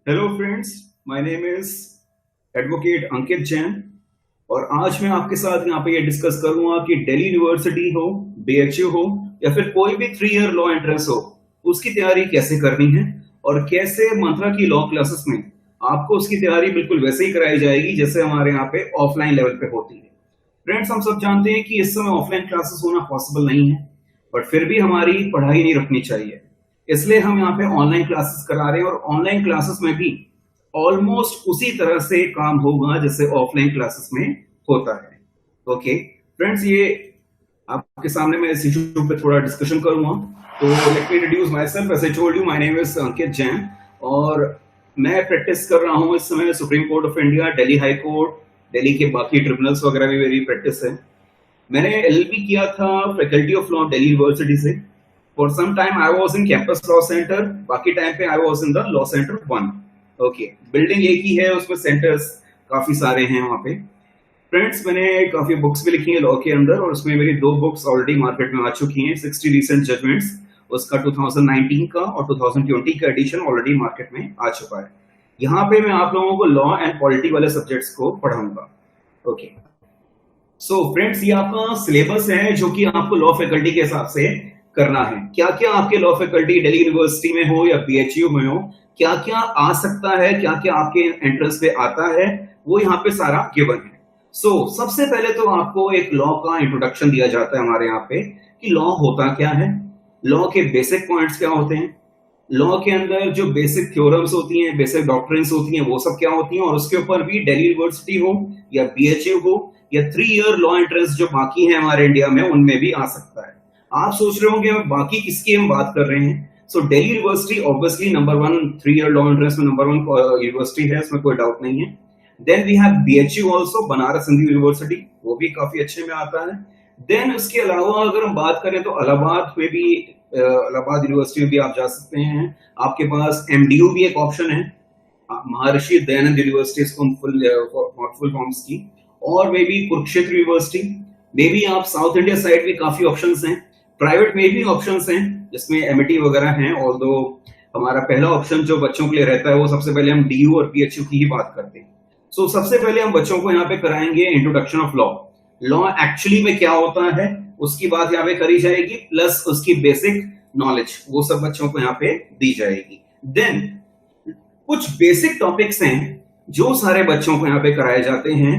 Hello friends, my name is advocate Ankit Jain और आज मैं आपके साथ यहाँ पे ये डिस्कस करूंगा कि दिल्ली यूनिवर्सिटी हो, बीएचयू हो या फिर कोई भी 3 ईयर लॉ एंट्रेंस हो, उसकी तैयारी कैसे करनी है और कैसे मंत्रा की लॉ क्लासेस में आपको उसकी तैयारी बिल्कुल वैसे ही कराई जाएगी जैसे हमारे यहाँ पे ऑफलाइन लेवल पे होती है। फ्रेंड्स, हम सब जानते हैं कि इस समय ऑफलाइन क्लासेस होना पॉसिबल नहीं है, बट फिर भी हमारी पढ़ाई नहीं रुकनी चाहिए, इसलिए हम यहाँ पे ऑनलाइन क्लासेस करा रहे हैं और ऑनलाइन क्लासेस में भी ऑलमोस्ट उसी तरह से काम होगा जैसे ऑफलाइन क्लासेस में होता है। ओके फ्रेंड्स, ये आपके सामने मैं इस इशू पे थोड़ा डिस्कशन करूंगा। तो let me introduce myself. As I told you, my name is Ankit Jain और मैं प्रैक्टिस कर रहा हूँ इस समय Supreme Court of India, Delhi High Court, Delhi के बाकी ट्रिब्यूनल्स वगैरह भी मेरी प्रैक्टिस है। मैंने एलएलबी किया था faculty of law Delhi university से। For some time I was in campus law center, बाकी टाइम पे I was in the law center 1. Okay, building एक ही है, उसमें सेंटर्स काफी सारे हैं वहां पे। फ्रेंड्स, मैंने काफी बुक्स भी लिखी हैं लॉ के अंदर और उसमें मेरी 2 बुक्स ऑलरेडी मार्केट में आ चुकी हैं। 60 रिसेंट जजमेंट्स, उसका 2019 का और 2020 का एडिशन ऑलरेडी मार्केट में आ चुका है। यहाँ पे मैं आप लोगों को लॉ एंड पॉलिटी वाले सब्जेक्ट्स को पढ़ाऊंगा। ओके सो फ्रेंड्स, ये आपका सिलेबस है जो कि आपको लॉ फैकल्टी के हिसाब से करना है। क्या क्या आपके लॉ फैकल्टी दिल्ली यूनिवर्सिटी में हो या बीएचयू में हो, क्या क्या आ सकता है, क्या क्या आपके एंट्रेंस पे आता है, वो यहाँ पे सारा गिवन है। सो सबसे पहले तो आपको एक लॉ का इंट्रोडक्शन दिया जाता है हमारे यहाँ पे कि लॉ होता क्या है, लॉ के बेसिक पॉइंट्स क्या होते हैं, लॉ के अंदर जो बेसिक थ्योरम्स होती हैं, बेसिक डॉक्ट्रिन्स होती हैं, वो सब क्या होती हैं, और उसके ऊपर भी दिल्ली यूनिवर्सिटी हो या बीएचयू हो या 3 ईयर लॉ एंट्रेंस जो बाकी है हमारे इंडिया में, उनमें भी आ सकता है। आप सोच रहे होंगे बाकी किसकी हम बात कर रहे हैं। So Delhi University obviously number 1 3 year law entrance में नंबर 1 यूनिवर्सिटी है, इसमें कोई डाउट नहीं है। Then we have BHU also, Banaras Hindu University, वो भी काफी अच्छे में आता है। देन उसके अलावा अगर हम बात करें तो इलाहाबाद में भी, इलाहाबाद यूनिवर्सिटी में भी आप जा सकते हैं। आपके पास एमडीयू भी एक ऑप्शन है, महर्षि दयानंद यूनिवर्सिटी, इसको फुल फॉर्म्स की, और may be Kurukshetra university, may be आप साउथ इंडिया साइड भी काफी ऑप्शंस हैं। प्राइवेट में भी ऑप्शंस हैं जिसमें एमईटी वगैरह हैं, ऑल्दो हमारा पहला ऑप्शन जो बच्चों के लिए रहता है वो सबसे पहले हम डीयू और पीएचयू की ही बात करते हैं। सो सबसे पहले हम बच्चों को यहाँ पे कराएंगे introduction of law. Law actually में क्या होता है उसकी बात यहाँ पे करी जाएगी, प्लस उसकी बेसिक नॉलेज वो सब बच्चों को यहाँ पे दी जाएगी। देन कुछ बेसिक टॉपिक्स हैं जो सारे बच्चों को यहाँ पे कराए जाते हैं।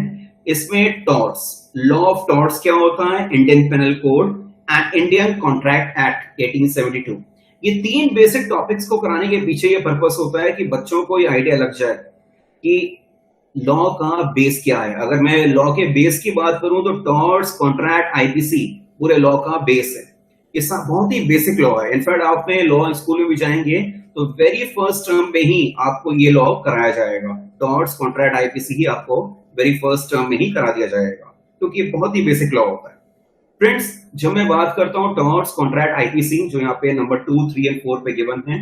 इसमें टॉर्ट्स, लॉ ऑफ टॉर्ट्स क्या होता है, Indian penal code and Indian contract act 1872, ये 3 बेसिक टॉपिक्स को कराने के पीछे ये पर्पस होता है कि बच्चों को ये आइडिया लग जाए कि लॉ का बेस क्या है। अगर मैं लॉ के बेस की बात करूं तो टॉर्ट्स, कॉन्ट्रैक्ट, आईपीसी पूरे लॉ का बेस है। ये सब बहुत ही बेसिक लॉ है। इनफैक्ट आप में लॉ स्कूल में भी जाएंगे तो वेरी फर्स्ट टर्म में ही आपको ये लॉ कराया जाएगा। टॉर्ट्स, कॉन्ट्रैक्ट, आईपीसी ही आपको वेरी फर्स्ट टर्म में ही करा दिया जाएगा, क्योंकि ये बहुत ही बेसिक लॉ होता है। फ्रेंड्स, जब मैं बात करता हूं टॉर्ट्स, कॉन्ट्रैक्ट, आईपीसी, जो यहाँ पे नंबर 2, 3 एंड 4 पे गिवन है,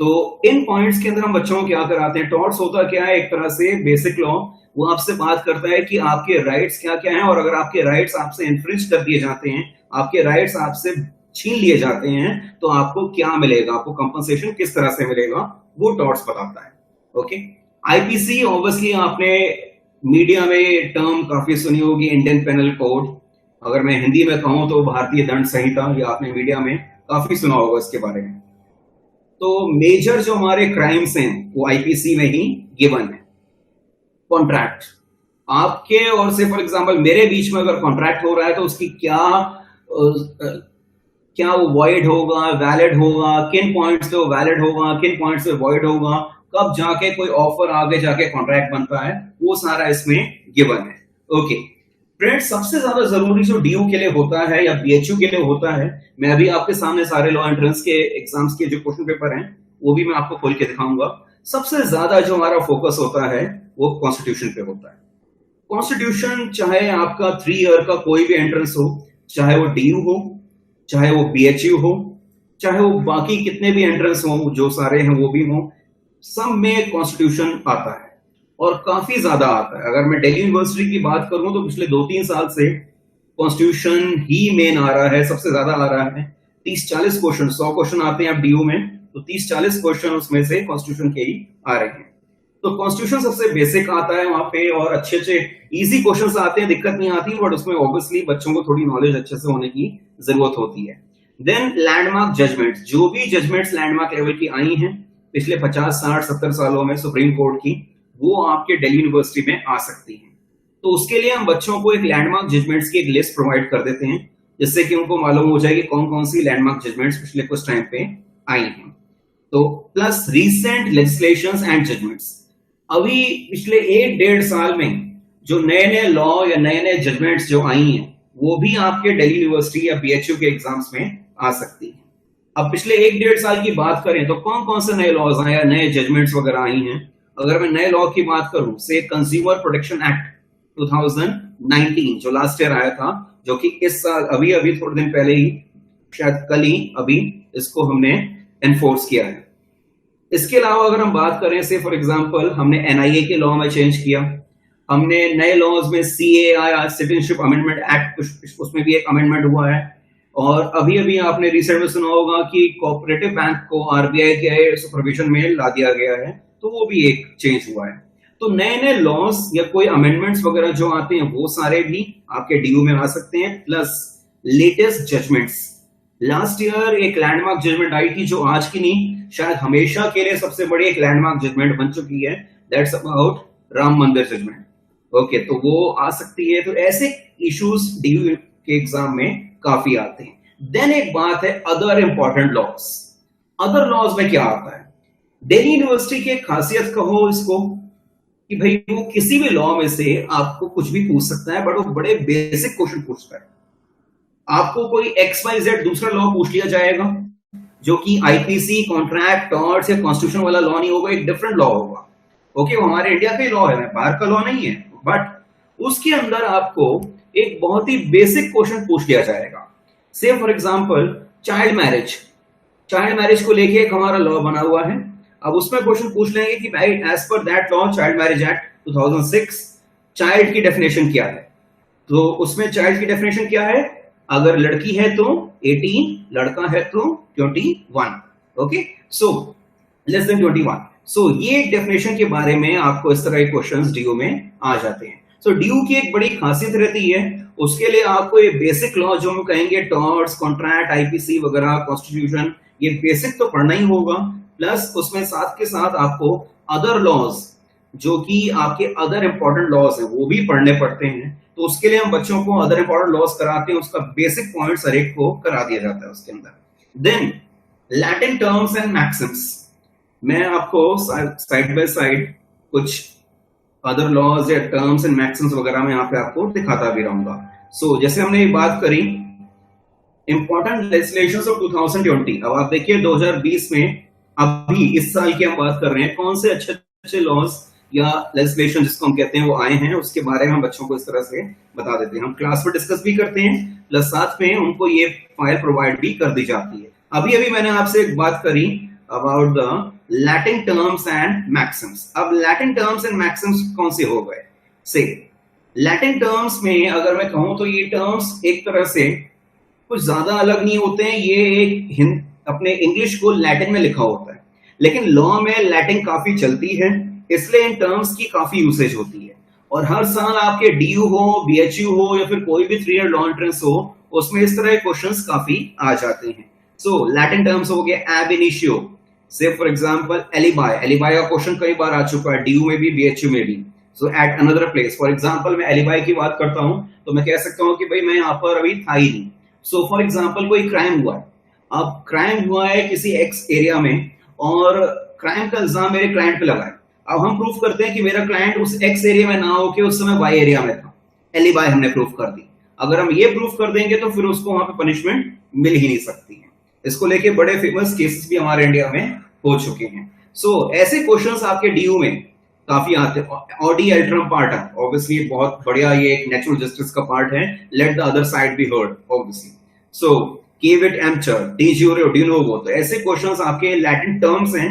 तो इन पॉइंट्स के अंदर हम बच्चों को क्या कराते हैं। टॉर्ट्स होता क्या है, एक तरह से बेसिक लॉ, वो आपसे बात करता है कि आपके राइट्स क्या क्या हैं, और अगर आपके राइट्स आपसे इन्फ्रिंज कर दिए जाते हैं, आपके राइट्स आपसे छीन लिए जाते हैं, तो आपको क्या मिलेगा, आपको कंपनसेशन किस तरह से मिलेगा, वो टॉर्ट्स बताता है। ओके, आईपीसी ऑब्वियसली आपने मीडिया में टर्म काफी सुनी होगी, इंडियन पेनल कोड, अगर मैं हिंदी में कहूं तो भारतीय दंड संहिता, ये आपने मीडिया में काफी सुना होगा इसके बारे में। तो मेजर जो हमारे क्राइम्स हैं वो आईपीसी में ही गिवन है। कॉन्ट्रैक्ट, आपके और से फॉर एग्जांपल मेरे बीच में अगर कॉन्ट्रैक्ट हो रहा है तो उसकी क्या वो वॉइड होगा, वैलिड होगा, किन पॉइंट्स पे वो वैलिड होगा, किन पॉइंट्स पे वॉइड होगा, कब जाके कोई ऑफर आगे जाके कॉन्ट्रैक्ट बनता है, वो सारा इसमें गिवन है। ओके फ्रेंड्स, सबसे ज्यादा जरूरी जो डीयू के लिए होता है या बीएचयू के लिए होता है, मैं अभी आपके सामने सारे लॉ एंट्रेंस के एग्जाम्स के जो क्वेश्चन पेपर हैं वो भी मैं आपको खोल के दिखाऊंगा। सबसे ज्यादा जो हमारा फोकस होता है वो कॉन्स्टिट्यूशन पे होता है। कॉन्स्टिट्यूशन चाहे आपका 3 ईयर का कोई भी एंट्रेंस हो, चाहे वो डीयू हो, चाहे वो बीएचयू हो, चाहे वो बाकी कितने भी एंट्रेंस हो जो सारे हैं वो भी हो, सब में कॉन्स्टिट्यूशन आता है और काफी ज्यादा आता है। अगर मैं दिल्ली यूनिवर्सिटी की बात करूं तो पिछले 2-3 साल से कॉन्स्टिट्यूशन ही मेन आ रहा है, सबसे ज्यादा आ रहा है। 30-40 क्वेश्चन, 100 क्वेश्चन आते हैं अब डीयू में, तो 30-40 क्वेश्चन उसमें से कॉन्स्टिट्यूशन के ही आ रहे हैं। तो कॉन्स्टिट्यूशन सबसे बेसिक आता है वहां पे, और अच्छे अच्छे इजी क्वेश्चंस आते हैं, दिक्कत नहीं आती, बट उसमें ऑब्वियसली बच्चों को थोड़ी नॉलेज अच्छे से होने की जरूरत होती है। देन लैंडमार्क जजमेंट, जो भी जजमेंट्स लैंडमार्क लेवल की आई हैं पिछले 50, 60, 70 सालों में सुप्रीम कोर्ट की, वो आपके दिल्ली यूनिवर्सिटी में आ सकती हैं। तो उसके लिए हम बच्चों को एक लैंडमार्क जजमेंट्स की एक लिस्ट प्रोवाइड कर देते हैं, जिससे कि उनको मालूम हो जाए कि कौन कौन सी लैंडमार्क जजमेंट्स पिछले कुछ टाइम पे आई हैं। तो plus recent legislations and judgments, अभी पिछले 1-1.5 साल में जो नए नए लॉ या नए नए जजमेंट्स जो आई हैं, वो भी आपके दिल्ली यूनिवर्सिटी या बीएचयू के एग्जाम्स में आ सकती है। अब पिछले 1-1.5 साल की बात करें तो कौन कौन से नए लॉज आए या नए जजमेंट्स वगैरह आई हैं। अगर मैं नए लॉ की बात करूं, से कंज्यूमर प्रोटेक्शन एक्ट 2019 जो लास्ट ईयर आया था, जो कि इस साल अभी अभी थोड़े दिन पहले ही, शायद कल ही अभी इसको हमने एनफोर्स किया है। इसके अलावा अगर हम बात करें, से फॉर एग्जांपल हमने एनआईए के लॉ में चेंज किया, हमने नए लॉज में सीएआई सिटीजनशिप अमेंडमेंट एक्ट, उसमें भी एक अमेंडमेंट हुआ है। और अभी अभी आपने रिसेंट में सुना होगा कि कोऑपरेटिव बैंक को आरबीआई के सुपरविजन में ला दिया गया है, तो वो भी एक चेंज हुआ है। तो नए नए लॉज या कोई अमेंडमेंट्स वगैरह जो आते हैं वो सारे भी आपके डीयू में आ सकते हैं। Plus latest judgments, last year एक लैंडमार्क जजमेंट आई थी जो आज की नहीं, शायद हमेशा के लिए सबसे बड़ी एक लैंडमार्क जजमेंट बन चुकी है, दैट्स अबाउट राम मंदिर जजमेंट। ओके, तो वो आ सकती है। तो ऐसे इश्यूज डीयू के एग्जाम में काफी आते हैं। देन एक बात है other important laws. Other laws में क्या आता है, दिल्ली यूनिवर्सिटी की खासियत कहो इसको कि भाई वो किसी भी लॉ में से आपको कुछ भी पूछ सकता है, बट वो बड़े बेसिक क्वेश्चन पूछता है। आपको कोई XYZ दूसरा लॉ पूछ लिया जाएगा जो कि आईपीसी, कॉन्ट्रैक्ट, टॉर्ट्स या कॉन्स्टिट्यूशन वाला लॉ नहीं होगा, एक डिफरेंट लॉ होगा। ओके, वो हमारे इंडिया का ही लॉ है, बाहर का लॉ नहीं है, बट उसके अंदर आपको एक बहुत ही बेसिक क्वेश्चन पूछ लिया जाएगा। से for example child marriage, child marriage को लेके एक हमारा लॉ बना हुआ है। अब उसमें क्वेश्चन पूछ लेंगे कि भाई एज पर that law child marriage act 2006 child की डेफिनेशन क्या है। तो उसमें चाइल्ड की डेफिनेशन क्या है, अगर लड़की है तो 18, लड़का है तो 21। Okay, so less than 21। सो ये डेफिनेशन के बारे में आपको इस तरह के क्वेश्चंस डीयू में आ जाते हैं। सो डीयू की एक बड़ी खासियत रहती है, उसके लिए आपको ये बेसिक लॉ जो हम कहेंगे टॉर्ट्स, कॉन्ट्रैक्ट, आईपीसी वगैरह, कॉन्स्टिट्यूशन, ये बेसिक तो पढ़ना ही होगा। प्लस उसमें साथ के साथ आपको अदर लॉज जो कि आपके अदर इंपॉर्टेंट लॉज हैं वो भी पढ़ने पड़ते हैं। तो उसके लिए हम बच्चों को अदर इंपॉर्टेंट लॉज कराते हैं, उसका बेसिक पॉइंट्स हर एक को करा दिया जाता है उसके अंदर। Then Latin terms and maxims, मैं आपको साइड बाय साइड कुछ अदर लॉज या टर्म्स एंड मैक्सिम्स वगैरह में यहाँ पे आपको दिखाता भी रहूंगा। सो जैसे हमने बात करी इंपॉर्टेंट लेजिस्लेशंस ऑफ 2020, अब आप देखिए 2020 में अभी इस साल की हम बात कर रहे हैं, कौन से अच्छे अच्छे लॉज या लेजिस्लेशन जिसको हम कहते हैं वो आए हैं, उसके बारे में हम बच्चों को इस तरह से बता देते हैं। हम क्लास में डिस्कस भी करते हैं, प्लस साथ में उनको ये फाइल प्रोवाइड भी कर दी जाती है। अभी अभी मैंने आपसे एक बात करी about the Latin terms and Maxim's. अब लैटिन टर्म्स एंड मैक्सिम्स कौन से हो गए, से लैटिन टर्म्स में अगर मैं कहूं तो ये टर्म्स एक तरह से कुछ ज्यादा अलग नहीं होते हैं, ये एक अपने इंग्लिश को लैटिन में लिखा होता है, लेकिन लॉ में लैटिन काफी चलती है, इसलिए इन टर्म्स की काफी यूसेज होती है। और हर साल आपके डीयू हो, बीएचयू हो या फिर कोई भी 3 ईयर लॉ एंट्रेंस हो, उसमें इस तरह के क्वेश्चंस काफी आ जाते हैं। सो लैटिन टर्म्स हो गए एब इनिशियो, से फॉर एग्जांपल एलिबाई, एलिबाई का क्वेश्चन कई बार आ चुका है डीयू में भी, बीएचयू में भी। So at another place, for example मैं एलिबाई की बात करता हूं तो मैं कह सकता हूं कि भाई मैं यहाँ पर अभी था ही नहीं। सो फॉर एग्जांपल कोई क्राइम हुआ है, अब क्राइम हुआ है किसी एक्स एरिया में और क्राइम का इल्जाम मेरे क्लाइंट पे लगा है। अब हम प्रूफ करते हैं कि मेरा क्लाइंट उस एक्स एरिया में ना होके उस समय वाई एरिया में था, एलिबाई हमने प्रूफ कर दी। अगर हम ये प्रूफ कर देंगे तो फिर उसको वहां पे पनिशमेंट मिल ही नहीं सकती है। इसको लेके बड़े फेमस केसेस भी हमारे इंडिया में हो चुके हैं। सो ऐसे क्वेश्चंस आपके डीयू में काफी आते हैं। ऑडी अल्ट्रम पार्ट है ऑब्वियसली बहुत बढ़िया, ये एक नेचुरल जस्टिस का पार्ट है, let the other side be heard obviously. So caveat emptor, de jure, de novo, तो ऐसे क्वेश्चंस आपके लैटिन टर्म्स हैं।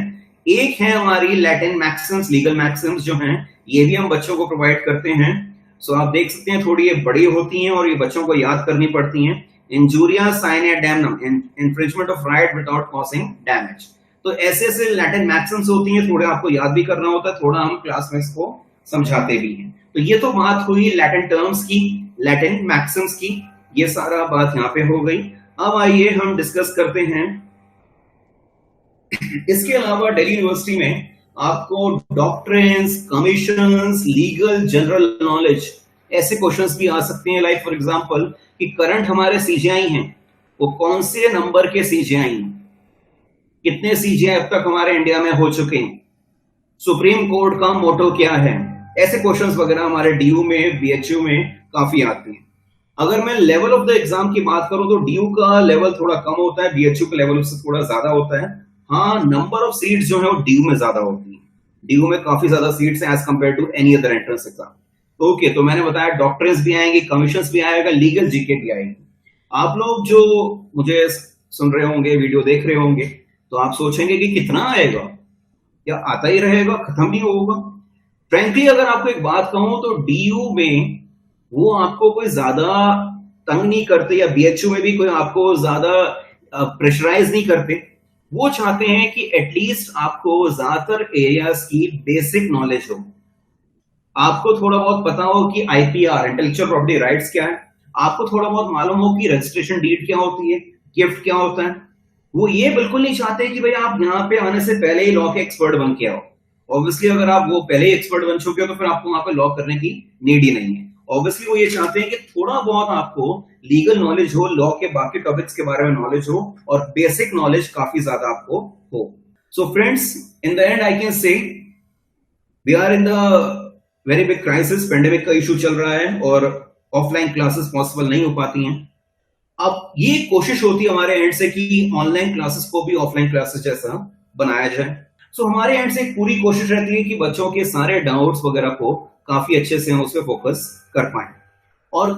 एक है हमारी लैटिन मैक्सिम्स, लीगल मैक्सिम्स जो हैं, ये भी हम बच्चों को प्रोवाइड करते हैं। सो आप देख सकते हैं थोड़ी ये बड़ी होती हैं और ये बच्चों को याद करनी पड़ती हैं। Injuria sine damnum, infringement of right without causing damage. तो ऐसे ऐसे लैटिन मैक्सिम्स होती हैं, थोड़े आपको याद भी करना होता है, थोड़ा हम क्लास में इसको समझाते भी हैं। तो ये तो बात हुई लैटिन टर्म्स की, लैटिन मैक्सिम्स की, ये सारा बात यहाँ पे हो गई। अब आइए हम डिस्कस करते हैं, इसके अलावा दिल्ली यूनिवर्सिटी में आपको doctrines, commissions, legal general knowledge ऐसे क्वेश्चंस भी आ सकते हैं। लाइक फॉर एग्जांपल कि करंट हमारे सीजीआई हैं, वो कौन से नंबर के सीजीआई हैं, कितने सीजीआई अब तक हमारे इंडिया में हो चुके हैं, सुप्रीम कोर्ट का मोटो क्या है, ऐसे क्वेश्चंस वगैरह हमारे डीयू में, बीएचयू में काफी आते हैं। अगर मैं लेवल ऑफ द एग्जाम की बात करूं तो डीयू का लेवल थोड़ा कम होता है, बीएचयू का लेवल उससे थोड़ा ज्यादा होता है। हाँ, नंबर ऑफ सीट्स जो है वो डीयू में ज्यादा होती है, डीयू में काफी ज्यादा सीट्स हैं as compare to any other entrance exam. Okay, तो मैंने बताया डॉक्ट्रिन्स भी आएंगे, कमीशंस भी आएगा, लीगल जीके भी आएगी। आप लोग जो मुझे सुन रहे होंगे, वीडियो देख रहे होंगे, तो आप सोचेंगे कि कितना आएगा, क्या आता ही रहेगा, खत्म ही होगा। फ्रेंकली अगर आपको एक बात कहूं तो डीयू में वो आपको कोई ज्यादा तंग नहीं करते, या बीएचयू में भी कोई आपको ज्यादा प्रेशराइज नहीं करते। वो चाहते हैं कि एटलीस्ट आपको ज्यादातर एरियाज की बेसिक नॉलेज हो, आपको थोड़ा बहुत पता हो कि आईपीआर, इंटेलेक्चुअल प्रॉपर्टी राइट्स क्या है, आपको थोड़ा बहुत मालूम हो कि रजिस्ट्रेशन डीड क्या होती है, गिफ्ट क्या होता है। वो ये बिल्कुल नहीं चाहते कि भाई आप यहाँ पे आने से पहले ही लॉ के एक्सपर्ट बन के आओ। ऑब्वियसली अगर आप वो पहले ही एक्सपर्ट बन चुके हो तो फिर आपको वहां पे लॉ करने की नीड ही नहीं है। ऑब्वियसली वो ये चाहते हैं कि थोड़ा बहुत आपको लीगल नॉलेज हो, लॉ के बाकी टॉपिक्स के बारे में नॉलेज हो, और बेसिक नॉलेज काफी ज्यादा आपको हो। So friends, in the end I can say we are in the very big crisis, pandemic का इशू चल रहा है और ऑफलाइन क्लासेस पॉसिबल नहीं हो पाती हैं। अब ये कोशिश होती है हमारे एंड से कि ऑनलाइन क्लासेस को भी ऑफलाइन क्लासेस जैसा बनाया जाए। सो हमारे एंड से एक पूरी कोशिश रहती है कि बच्चों के सारे डाउट्स वगैरह को काफी अच्छे से हम उस पर फोकस कर पाए, और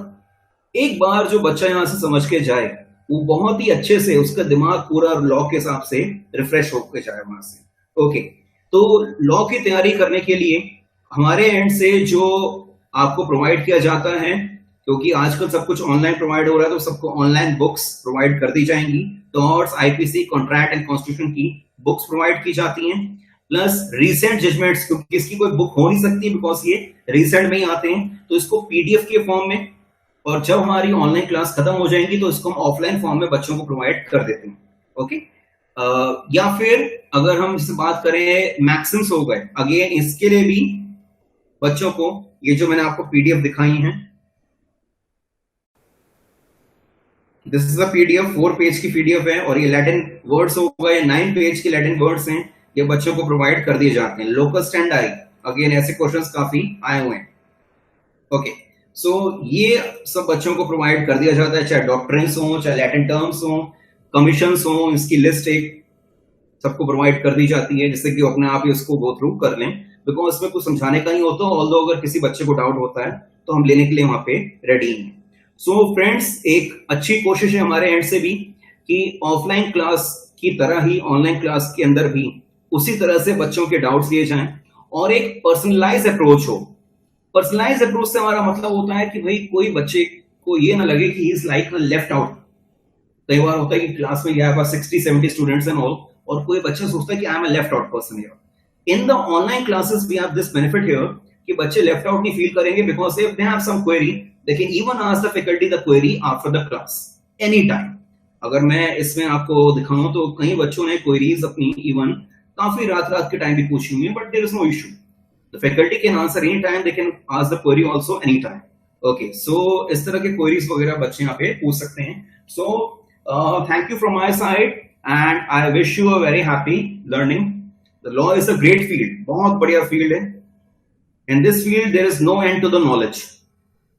एक बार जो बच्चा यहां से समझ के जाए वो बहुत ही अच्छे से उसका दिमाग पूरा लॉ के हिसाब से रिफ्रेश होकर जाए वहां से। ओके, तो लॉ की तैयारी करने के लिए हमारे एंड से जो आपको प्रोवाइड किया जाता है, क्योंकि आजकल सब कुछ ऑनलाइन प्रोवाइड हो रहा है, तो सबको ऑनलाइन बुक्स प्रोवाइड कर दी जाएंगी। Torts, IPC, contract and constitution की बुक्स प्रोवाइड की जाती हैं, प्लस रीसेंट जजमेंट्स, क्योंकि इसकी कोई बुक हो नहीं सकती बिकॉज ये रीसेंट में ही आते हैं, तो इसको पीडीएफ के फॉर्म में, और जब हमारी ऑनलाइन क्लास खत्म हो जाएंगी तो इसको हम ऑफलाइन फॉर्म में बच्चों को प्रोवाइड कर देते हैं। ओके, या फिर अगर हम इससे बात करें मैक्सिम्स हो गए, अगेन इसके लिए भी बच्चों को ये जो मैंने आपको पीडीएफ दिखाई हैं, this is a PDF, 4 page की पीडीएफ है, और ये लैटिन वर्ड्स हो गए, 9 पेज के लैटिन वर्ड्स हैं, ये बच्चों को प्रोवाइड कर दिए जाते हैं। लोकस स्टैंडाई, अगेन ऐसे क्वेश्चंस काफी आए हुए हैं। ओके, सो ये सब बच्चों को प्रोवाइड कर दिया जाता है, चाहे डॉक्ट्रिन्स हो, चाहे लैटिन टर्म्स हो, कमीशंस हो, इसकी लिस्ट एक सबको प्रोवाइड कर दी जाती है, जिससे कि अपने आप ही उसको गो थ्रू कर लें, बिकॉज इसमें कुछ समझाने का नहीं होता। ऑल्दो अगर किसी बच्चे को डाउट होता है तो हम लेने के लिए वहां पे रेडी हैं। सो फ्रेंड्स, एक अच्छी कोशिश है हमारे एंड से भी कि ऑफलाइन क्लास की तरह ही ऑनलाइन क्लास के अंदर भी उसी तरह से बच्चों के डाउट्स लिए जाएं, और एक पर्सनलाइज अप्रोच हो। पर्सनलाइज अप्रोच से हमारा मतलब होता है कि भाई कोई बच्चे को ये ना लगे कि he is like left out. कई बार होता है कि क्लास में यहाँ 60-70 स्टूडेंट्स एंड ऑल, और कोई बच्चा सोचता है कि I am a left out person here. In the online classes we have this benefit here कि बच्चे लेफ्ट आउट नहीं फील करेंगे, because if they have some query they can even ask the faculty the query after the class anytime। अगर मैं इसमें आपको दिखाऊं तो कई बच्चों ने क्वेरीज अपनी इवन काफी रात के टाइम भी पूछी हुई है, but there is no issue, the faculty can answer any time, they can ask the query also any time. Okay, so इस तरह के क्वेरीज वगैरह बच्चे यहाँ पे पूछ सकते हैं। So thank you from my side and I wish you a very happy learning. The law is a great field, बहुत बढ़िया फील्ड है। In this field there is no end to the knowledge.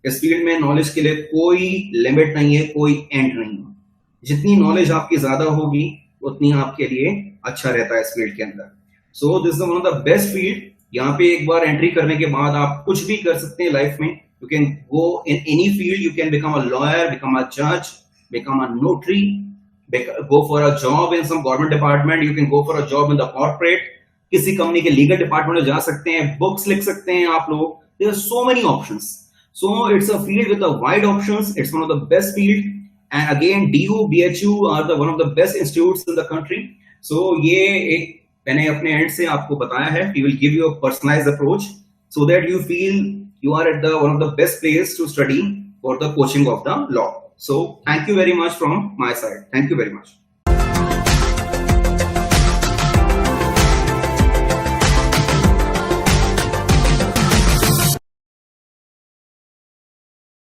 इस field में knowledge के लिए कोई limit नहीं है, कोई एंड नहीं है। जितनी नॉलेज आपकी ज्यादा होगी उतनी आपके लिए अच्छा रहता है इस फील्ड के अंदर। So this is one of the best field. यहाँ पे एक बार एंट्री करने के बाद आप कुछ भी कर सकते हैं लाइफ में। You can go in any field, you can become a lawyer, become a जज, become a notary, go for a job in some government department, you can go for a job in the corporate, किसी company के legal department में जा सकते हैं, books लिख सकते हैं आप लोग। There are so many options. So it's a field with the wide options. It's one of the best field. And again, DU, BHU are one of the best institutes in the country. सो ये एक मैंने अपने and से आपको बताया है. We will give you a personalised approach so that you feel you are at one of the best place to study for the coaching of the law. So thank you very much from my side. Thank you very much.